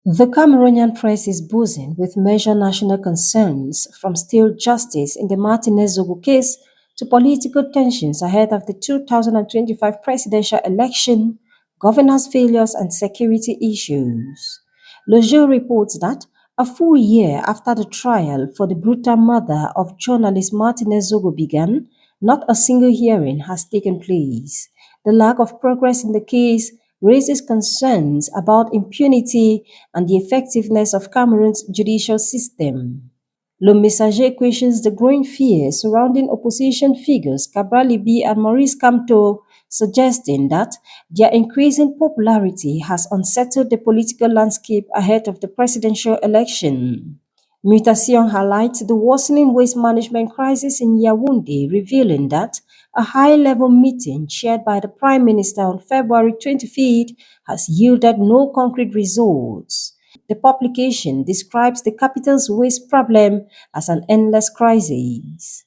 The Cameroonian press is buzzing with major national concerns, from stale justice in the Martinez Zogo case to political tensions ahead of the 2025 presidential election, governance failures, and security issues. Le Jour reports that a full year after the trial for the brutal murder of journalist Martinez Zogo began, not a single hearing has taken place. The lack of progress in the case raises concerns about impunity and the effectiveness of Cameroon's judicial system. Le Messager questions the growing fear surrounding opposition figures Cabral Libi and Maurice Kamto, suggesting that their increasing popularity has unsettled the political landscape ahead of the presidential election. Mutation highlights the worsening waste management crisis in Yaoundé, revealing that a high-level meeting chaired by the Prime Minister on February 25th has yielded no concrete results. The publication describes the capital's waste problem as an endless crisis.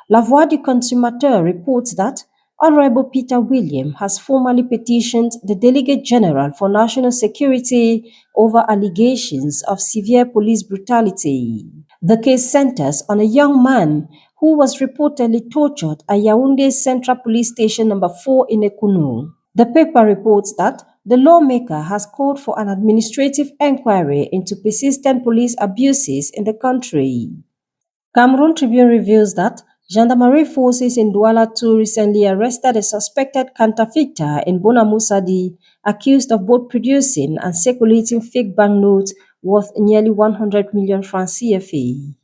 La Voix du Consommateur reports that Honorable Peter William has formally petitioned the Delegate General for National Security over allegations of severe police brutality. The case centers on a young man who was reportedly tortured at Yaoundé's Central Police Station number 4 in Ekunu. The paper reports that the lawmaker has called for an administrative inquiry into persistent police abuses in the country. Cameroon Tribune reveals that gendarmerie forces in Douala 2 recently arrested a suspected counterfeiter in Bonamoussadi, accused of both producing and circulating fake banknotes worth nearly 100 million francs CFA.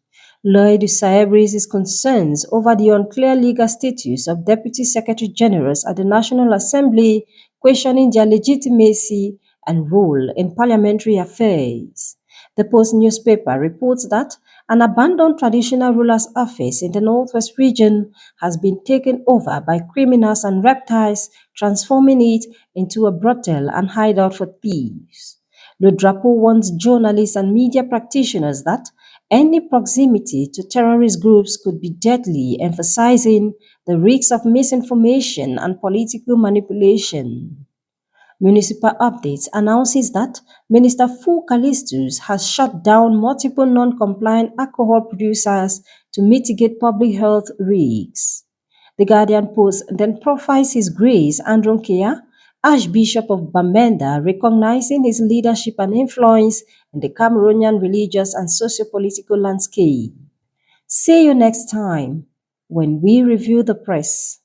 Lloyd Saeb raises concerns over the unclear legal status of Deputy Secretary Generals at the National Assembly, questioning their legitimacy and role in parliamentary affairs. The Post newspaper reports that an abandoned traditional ruler's office in the Northwest region has been taken over by criminals and reptiles, transforming it into a brothel and hideout for thieves. Le Drapeau warns journalists and media practitioners that any proximity to terrorist groups could be deadly, emphasizing the risks of misinformation and political manipulation. Municipal Updates announces that Minister Fu Callistus has shut down multiple non-compliant alcohol producers to mitigate public health risks. The Guardian Post then profiles His Grace Andrew Kea, Archbishop of Bamenda, recognizing his leadership and influence in the Cameroonian religious and socio-political landscape. See you next time when we review the press.